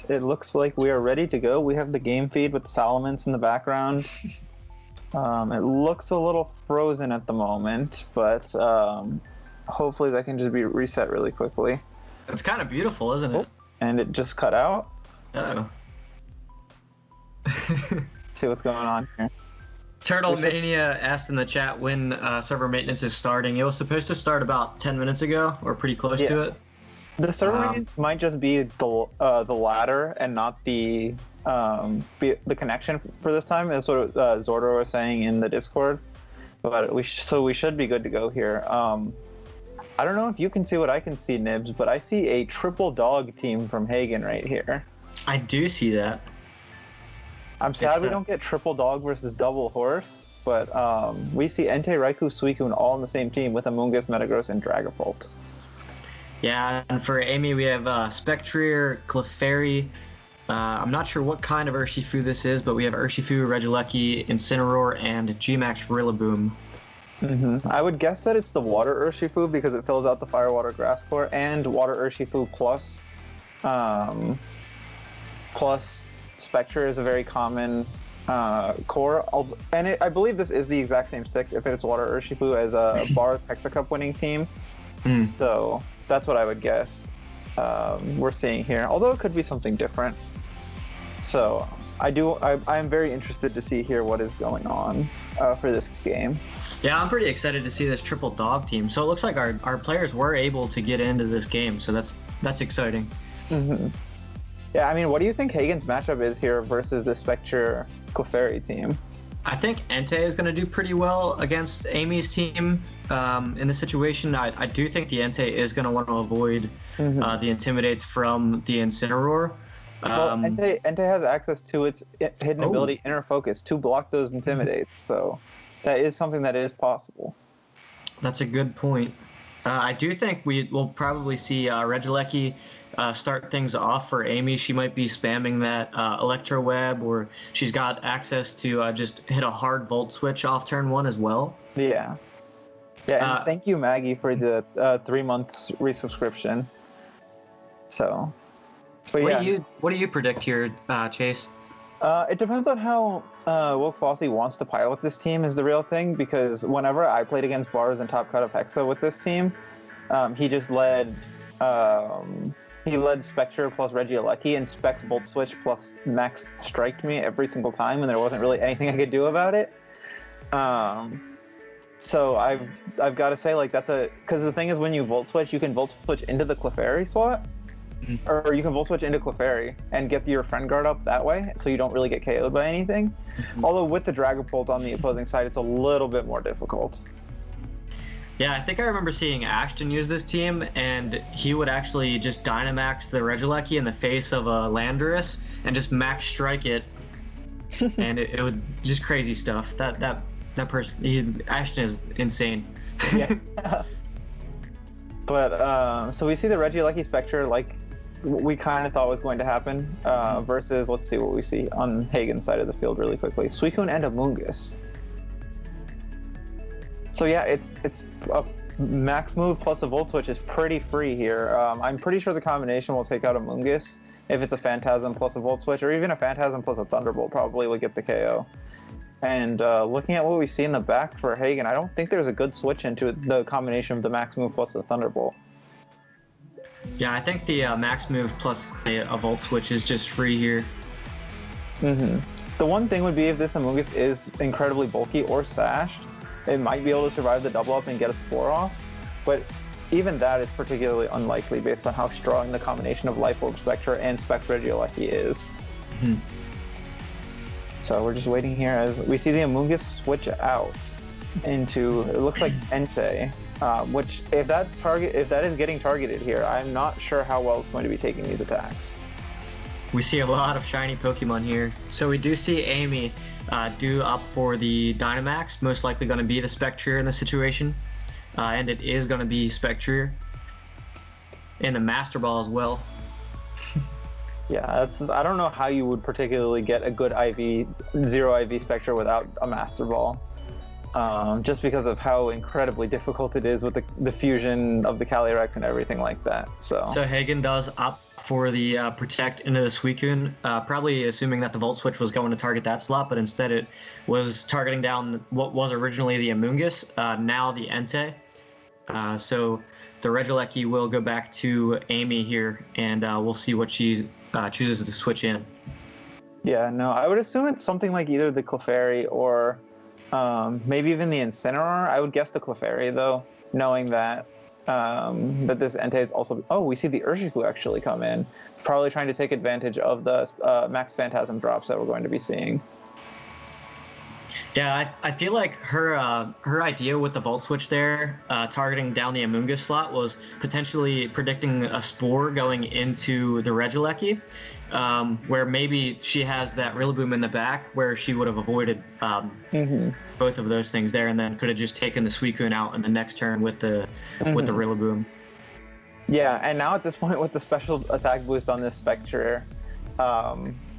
it looks like we are ready to go. We have the game feed with the Salamence in the background. It looks a little frozen at the moment, but hopefully that can just be reset really quickly. It's kind of beautiful, isn't it? And it just cut out. Uh-oh. See what's going on here. Turtle Mania asked in the chat when server maintenance is starting. It was supposed to start about 10 minutes ago, or pretty close to it. The server maintenance might just be the ladder and not the connection for this time, is what Zordor was saying in the Discord. But we should be good to go here. I don't know if you can see what I can see, Nibs, but I see a triple dog team from Hagen right here. I do see that. I'm sad we don't get triple dog versus double horse, but we see Entei, Raikou, Suicune all on the same team with Amoonguss, Metagross, and Dragapult. Yeah, and for Amy, we have Spectrier, Clefairy. I'm not sure what kind of Urshifu this is, but we have Urshifu, Regieleki, Incineroar, and Gmax Rillaboom. I would guess that it's the Water Urshifu because it fills out the Fire, Water, Grass core, and Water Urshifu plus Spectre is a very common core. And I believe this is the exact same 6 if it's Water Urshifu as a Bar's Hexacup winning team. So that's what I would guess we're seeing here, although it could be something different. So I'm very interested to see here what is going on for this game. Yeah, I'm pretty excited to see this triple dog team. So it looks like our players were able to get into this game, so that's exciting. Yeah, I mean, what do you think Hagen's matchup is here versus the Spectre Clefairy team? I think Entei is going to do pretty well against Amy's team in this situation. I do think the Entei is going to want to avoid the Intimidates from the Incineroar. Well, Entei has access to its hidden ability, Inner Focus, to block those Intimidates, so that is something that is possible. That's a good point. I do think we will probably see Regieleki start things off for Amy. She might be spamming that Electro Web, or she's got access to just hit a hard Volt Switch off turn 1 as well. Yeah. Yeah, and thank you, Maggie, for the 3 months resubscription. So, but what do you predict here, Chase? It depends on how Woke Flossie wants to pilot this team is the real thing, because whenever I played against Bars and Top Cut of Hexa with this team, he just led Spectre plus Regieleki and Specs Volt Switch plus Max Striked me every single time, and there wasn't really anything I could do about it. So I've got to say, like, because the thing is, when you Volt Switch, you can Volt Switch into the Clefairy slot, or you can Volt Switch into Clefairy and get your Friend Guard up that way, so you don't really get KO'd by anything. Although with the Dragapult on the opposing side, it's a little bit more difficult. Yeah, I think I remember seeing Ashton use this team, and he would actually just Dynamax the Regieleki in the face of a Landorus and just Max Strike it, and it would just crazy stuff. That person, Ashton is insane. Yeah. But so we see the Regieleki Spectre, like we kind of thought was going to happen, versus, let's see what we see on Hagen's side of the field really quickly. Suicune and Amoonguss. So yeah, it's a max move plus a Volt Switch is pretty free here. I'm pretty sure the combination will take out Amoonguss if it's a Phantasm plus a Volt Switch, or even a Phantasm plus a Thunderbolt probably would get the KO. And looking at what we see in the back for Hagen, I don't think there's a good switch into the combination of the max move plus the Thunderbolt. Yeah, I think the max move plus a Volt Switch is just free here. The one thing would be, if this Amoonguss is incredibly bulky or sashed, it might be able to survive the double up and get a Spore off, but even that is particularly unlikely based on how strong the combination of Life Orb Spectre and Spec Regieleki is. So we're just waiting here as we see the Amoonguss switch out into, it looks like Entei, which if that is getting targeted here, I'm not sure how well it's going to be taking these attacks. We see a lot of shiny Pokemon here. So we do see Amy do up for the Dynamax, most likely going to be the Spectrier in the situation. And it is going to be Spectrier. And the Master Ball as well. Yeah, I don't know how you would particularly get a good zero IV Spectre without a Master Ball. Just because of how incredibly difficult it is with the fusion of the Calyrex and everything like that. So Hagen does opt for the Protect into the Suicune, probably assuming that the Volt Switch was going to target that slot, but instead it was targeting down what was originally the Amoonguss, now the Entei. So the Regieleki will go back to Amy here, and we'll see what she chooses to switch in. Yeah, no, I would assume it's something like either the Clefairy or maybe even the Incineroar. I would guess the Clefairy, though, knowing that that this Entei is also... Oh, we see the Urshifu actually come in. Probably trying to take advantage of the Max Phantasm drops that we're going to be seeing. Yeah, I feel like her idea with the Volt Switch there, targeting down the Amoonguss slot, was potentially predicting a Spore going into the Regieleki, where maybe she has that Rillaboom in the back, where she would have avoided both of those things there, and then could have just taken the Suicune out in the next turn with the Rillaboom. Yeah, and now at this point with the special attack boost on this Spectre,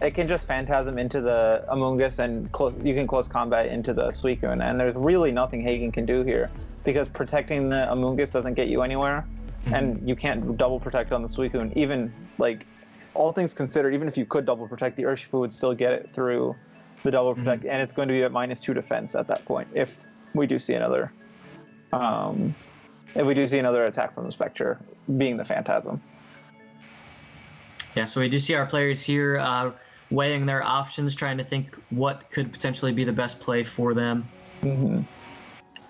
it can just Phantasm into the Amoonguss and you can close combat into the Suicune, and there's really nothing Hagen can do here because protecting the Amoonguss doesn't get you anywhere, and you can't double protect on the Suicune. Even like all things considered, even if you could double protect, the Urshifu would still get it through the double protect, and it's going to be at -2 defense at that point if we do see another attack from the Spectre, being the Phantasm. Yeah, so we do see our players here weighing their options, trying to think what could potentially be the best play for them.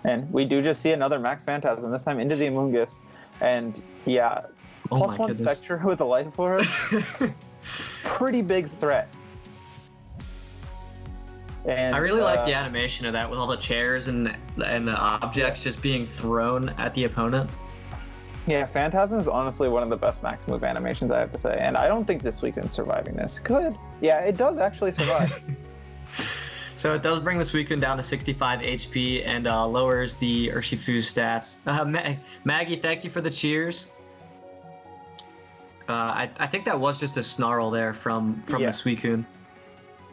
And we do just see another Max Phantasm, this time into the Amoonguss. And yeah, +1 Spectre with a Life Orb. Pretty big threat. And, I really like the animation of that with all the chairs and the objects just being thrown at the opponent. Yeah, Phantasm is honestly one of the best max move animations, I have to say. And I don't think this Suicune's surviving this. Good. Yeah, it does actually survive. So it does bring the Suicune down to 65 HP and lowers the Urshifu's stats. Maggie, thank you for the cheers. I think that was just a snarl there from the Suicune.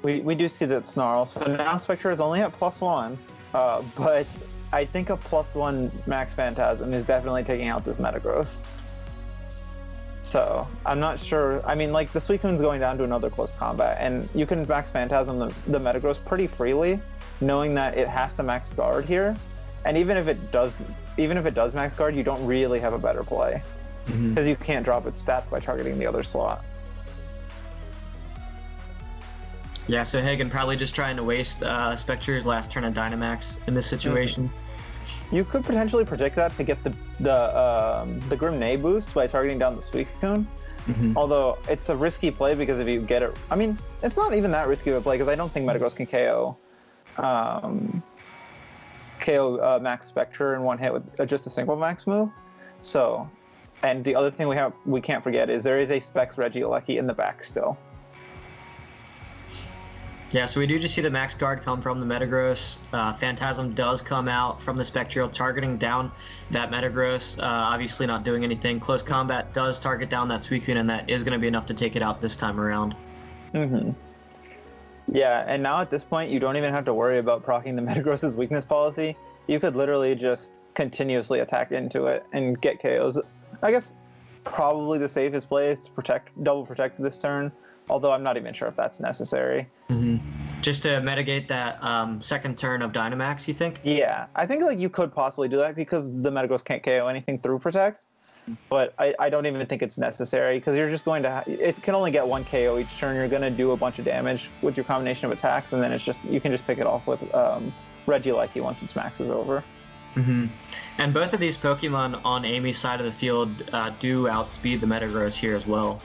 We do see that snarl. So now Spectre is only at +1, but I think a +1 Max Phantasm is definitely taking out this Metagross. So I'm not sure. I mean, like the Suicune's going down to another close combat, and you can Max Phantasm the Metagross pretty freely, knowing that it has to Max Guard here. And even if it does Max Guard, you don't really have a better play because you can't drop its stats by targeting the other slot. Yeah, so Hagen probably just trying to waste Spectre's last turn on Dynamax in this situation. You could potentially predict that to get the Grim Neigh boost by targeting down the Suicune. Although it's a risky play because if you get it, I mean, it's not even that risky of a play because I don't think Metagross can KO Max Spectre in one hit with just a single Max move. So, and the other thing we can't forget is there is a Specs Regieleki in the back still. Yeah, so we do just see the Max Guard come from the Metagross. Phantasm does come out from the Spectral, targeting down that Metagross. Obviously not doing anything. Close combat does target down that Suicune, and that is going to be enough to take it out this time around. Yeah, and now at this point, you don't even have to worry about proccing the Metagross's weakness policy. You could literally just continuously attack into it and get KOs. I guess probably the safest play is to double protect this turn. Although I'm not even sure if that's necessary. Just to mitigate that second turn of Dynamax, you think? Yeah, I think like you could possibly do that because the Metagross can't KO anything through Protect. But I don't even think it's necessary because you're just going to... it can only get 1 KO each turn. You're going to do a bunch of damage with your combination of attacks, and then it's just... you can just pick it off with Regieleki once its max is over. And both of these Pokemon on Amy's side of the field do outspeed the Metagross here as well.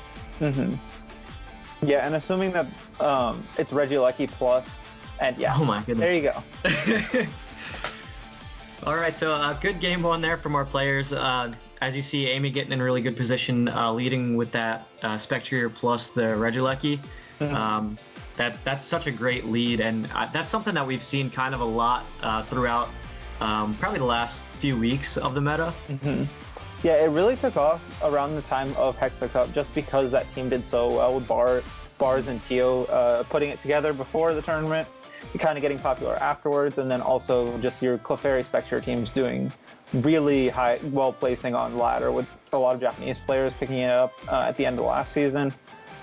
Yeah, and assuming that it's Regieleki plus, and yeah. Oh my goodness. There you go. All right, so good game one there from our players. As you see, Amy getting in really good position, leading with that Spectre plus the Regieleki. That's such a great lead, and that's something that we've seen kind of a lot throughout probably the last few weeks of the meta. Yeah, it really took off around the time of Hexa Cup just because that team did so well with Bars and Tio putting it together before the tournament, kind of getting popular afterwards, and then also just your Clefairy Spectre teams doing really high, well placing on ladder with a lot of Japanese players picking it up at the end of last season.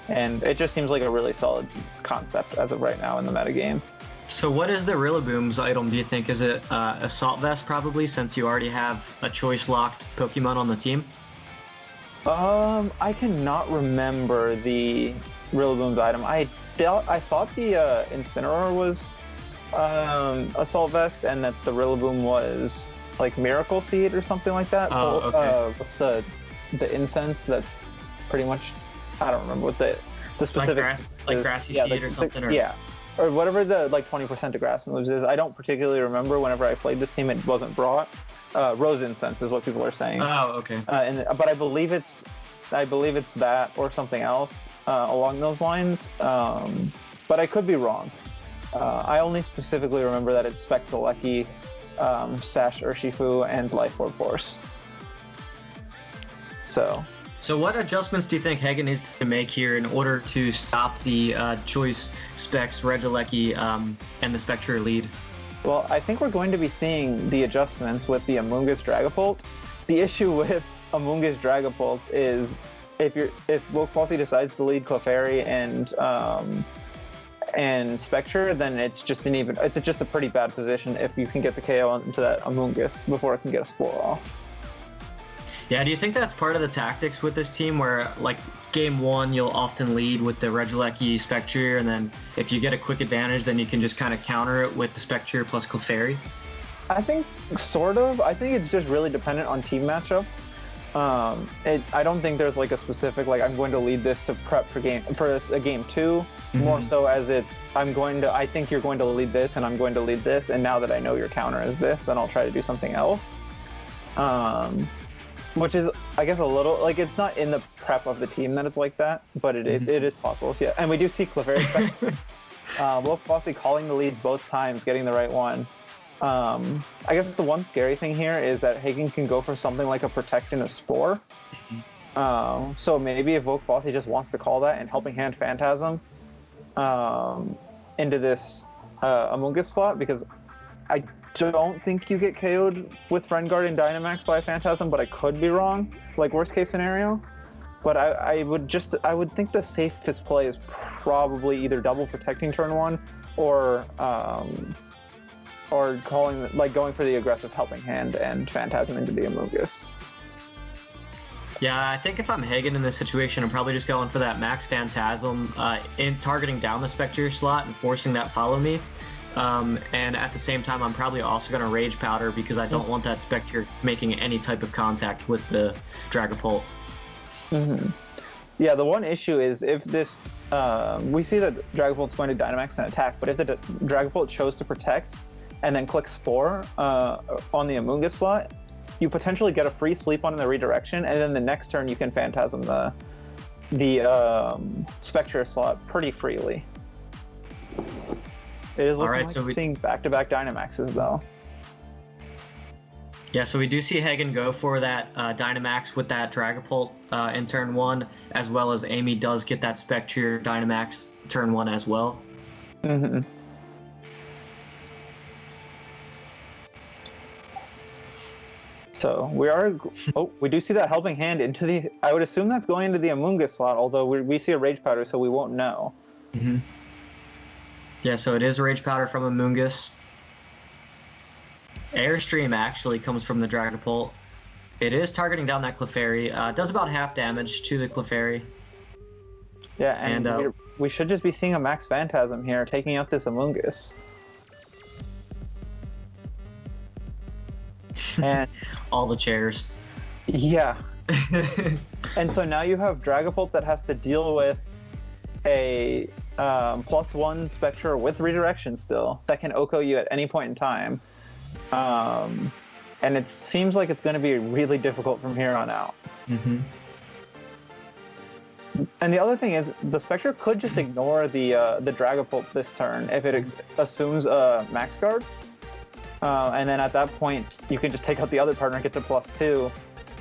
And it just seems like a really solid concept as of right now in the metagame. So what is the Rillaboom's item, do you think? Is it Assault Vest, probably, since you already have a choice-locked Pokemon on the team? I cannot remember the Rillaboom's item. I thought the Incineroar was Assault Vest, and that the Rillaboom was like Miracle Seed or something like that. Oh, okay. What's the incense that's pretty much, I don't remember what the specific like Grassy Seed or something? Or whatever the like 20% to grass moves is. I don't particularly remember. Whenever I played this team, it wasn't brought. Rose Incense is what people are saying. Oh, okay. But I believe it's that or something else along those lines. But I could be wrong. I only specifically remember that it's Spexalecki, Sash Urshifu, and Life Orb Force. So what adjustments do you think Hagen needs to make here in order to stop the Choice Specs, Regieleki, and the Spectre lead? Well, I think we're going to be seeing the adjustments with the Amoonguss Dragapult. The issue with Amoonguss Dragapult is if Wolfossi decides to lead Clefairy and Spectre, then it's just a pretty bad position if you can get the KO into that Amoonguss before it can get a Spore off. Yeah, do you think that's part of the tactics with this team where, like, game one, you'll often lead with the Regieleki Spectre, and then if you get a quick advantage, then you can just kind of counter it with the Spectre plus Clefairy? I think sort of. I think it's just really dependent on team matchup. I don't think there's like a specific, like, I'm going to lead this to prep for a game two. Mm-hmm. More so as it's, I think you're going to lead this and I'm going to lead this, and now that I know your counter is this, then I'll try to do something else. Which is, I guess, a little, like, it's not in the prep of the team that it's like that, but it is possible. So, yeah. And we do see Clefairy Wolfossi calling the leads both times, getting the right one. I guess the one scary thing here is that Hagen can go for something like a Protect and a Spore. So maybe if Wolfossi just wants to call that and Helping Hand Phantasm into this Amoonguss slot, because I don't think you get KO'd with Friendguard and Dynamax by Phantasm, but I could be wrong, like worst case scenario. But I would think the safest play is probably either double protecting turn one or calling, like, going for the aggressive Helping Hand and Phantasm into the Amoonguss. Yeah, I think if I'm Hagen in this situation, I'm probably just going for that Max Phantasm, in targeting down the Spectre slot and forcing that Follow Me. And at the same time, I'm probably also going to Rage Powder because I don't want that Spectre making any type of contact with the Dragapult. Mm-hmm. Yeah, the one issue is if this, we see that Dragapult's going to Dynamax and attack, but if the Dragapult chose to protect and then click Spore on the Amoonguss slot, you potentially get a free sleep on in the redirection, and then the next turn you can Phantasm the Spectre slot pretty freely. It is looking like we're seeing back-to-back Dynamaxes, though. Yeah, so we do see Hagen go for that Dynamax with that Dragapult in turn one, as well as Amy does get that Spectre Dynamax turn one as well. Mm-hmm. So we do see that Helping Hand into the, I would assume that's going into the Amoonguss slot, although we see a Rage Powder, so we won't know. Mm-hmm. Yeah, so it is Rage Powder from Amoonguss. Airstream actually comes from the Dragapult. It is targeting down that Clefairy. Does about half damage to the Clefairy. Yeah, and we should just be seeing a Max Phantasm here, taking out this Amoonguss. And all the chairs. Yeah. And so now you have Dragapult that has to deal with a +1 Spectre with redirection still that can OHKO you at any point in time. And it seems like it's going to be really difficult from here on out. Mm-hmm. And the other thing is, the Spectre could just ignore the Dragapult this turn if it assumes a Max Guard. And then at that point, you can just take out the other partner and get to +2,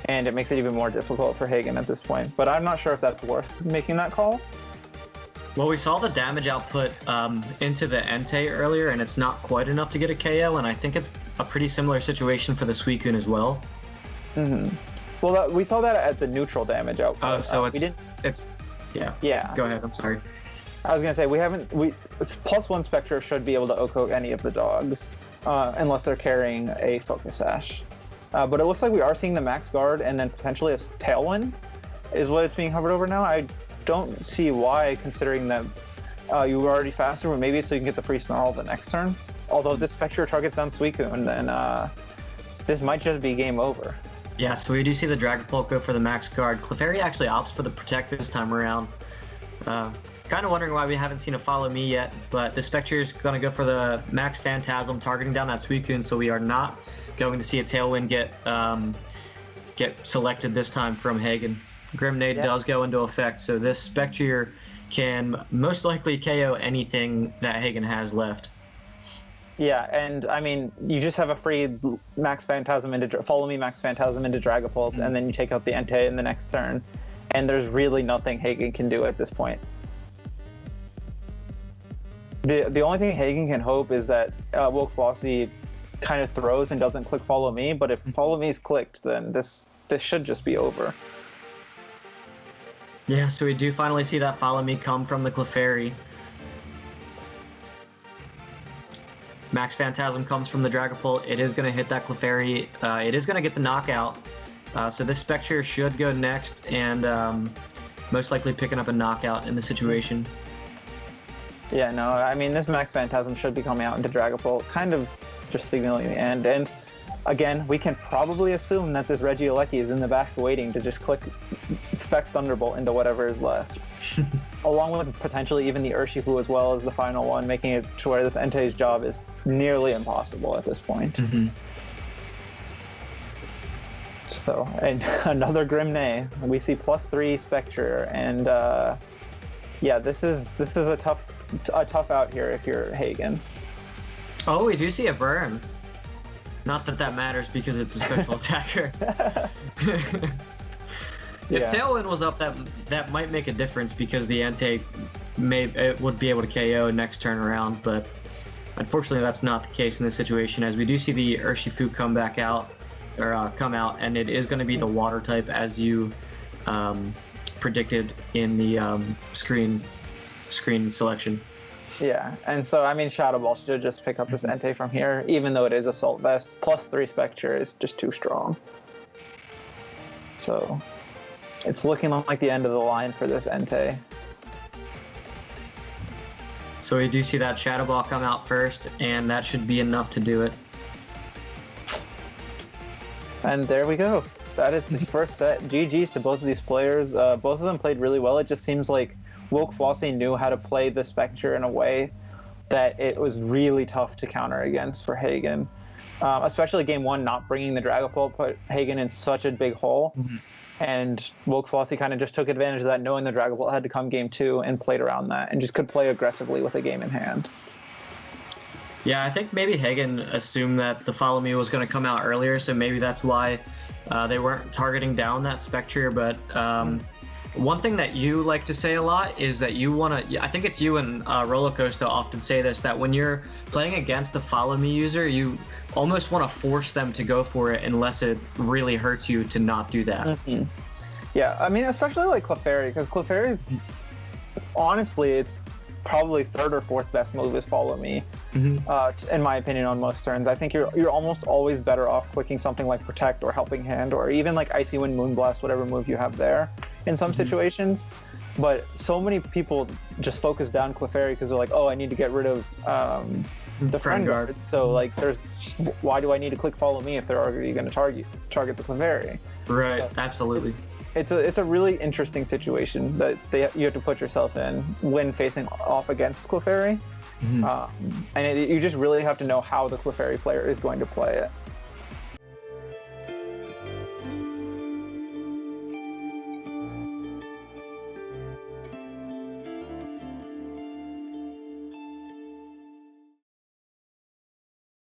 and it makes it even more difficult for Hagen at this point. But I'm not sure if that's worth making that call. Well, we saw the damage output into the Entei earlier, and it's not quite enough to get a KO, and I think it's a pretty similar situation for the Suicune as well. Well, we saw that at the neutral damage output. Oh, so yeah. Yeah. Go ahead. I'm sorry. I was gonna say +1 Spectre should be able to OHKO any of the dogs, unless they're carrying a Focus Sash. But it looks like we are seeing the max guard and then potentially a Tailwind is what it's being hovered over now. I don't see why, considering that you were already faster, but maybe it's so you can get the free Snarl the next turn. Although if this Spectre targets down Suicune, then this might just be game over. Yeah, so we do see the Dragapult go for the max guard. Clefairy actually opts for the Protect this time around. Kind of wondering why we haven't seen a Follow Me yet, but the Spectre is going to go for the max Phantasm, targeting down that Suicune, so we are not going to see a Tailwind get selected this time from Hagen. Grim Nade does go into effect, so this Spectre can most likely KO anything that Hagen has left. Yeah, and I mean, you just have a free max Phantasm into Follow Me max Phantasm into Dragapult, and then you take out the Entei in the next turn, and there's really nothing Hagen can do at this point. The only thing Hagen can hope is that Woke Flossy kind of throws and doesn't click Follow Me, but if Follow Me is clicked, then this should just be over. Yeah, so we do finally see that Follow Me come from the Clefairy. Max Phantasm comes from the Dragapult. It is going to hit that Clefairy. It is going to get the knockout. So this Spectre should go next and most likely picking up a knockout in the situation. Yeah, no, I mean, this Max Phantasm should be coming out into Dragapult, kind of just signaling the end. And again, we can probably assume that this Regieleki is in the back waiting to just click Specs Thunderbolt into whatever is left. Along with potentially even the Urshifu as well as the final one, making it to where this Entei's job is nearly impossible at this point. So, and another Grimnay. We see +3 Spectre, and yeah, this is a tough out here if you're Hagen. Oh, we do see a burn. Not that that matters because it's a special attacker. If Tailwind was up, that might make a difference because the Entei would be able to KO next turn around, but unfortunately that's not the case in this situation, as we do see the Urshifu come out, and it is going to be the water type as you predicted in the screen selection. Yeah, and so I mean, Shadow Ball should just pick up this Entei from here, even though it is Assault Vest. +3 Spectre is just too strong. So it's looking like the end of the line for this Entei. So we do see that Shadow Ball come out first, and that should be enough to do it. And there we go. That is the first set. GG's to both of these players. Both of them played really well. It just seems like Woke Flossy knew how to play the Spectre in a way that it was really tough to counter against for Hagen. Especially game one, not bringing the Dragapult put Hagen in such a big hole. And Woke Flossy kind of just took advantage of that, knowing the Dragapult had to come game two, and played around that and just could play aggressively with a game in hand. Yeah, I think maybe Hagen assumed that the Follow Me was going to come out earlier, so maybe that's why they weren't targeting down that Spectre. But one thing that you like to say a lot is that you want to, I think it's you and Rollercoaster often say this, that when you're playing against a Follow Me user, you almost want to force them to go for it unless it really hurts you to not do that. Yeah, I mean, especially like Clefairy, because Clefairy's, honestly, it's probably third or fourth best move is Follow Me, in my opinion, on most turns. I think you're almost always better off clicking something like Protect or Helping Hand, or even like Icy Wind, Moonblast, whatever move you have there in some situations. But so many people just focus down Clefairy because they're like, oh, I need to get rid of the friend guard. So like, why do I need to click Follow Me if they're already going to target the Clefairy? Right, so absolutely. It's a really interesting situation that you have to put yourself in when facing off against Clefairy. And you just really have to know how the Clefairy player is going to play it.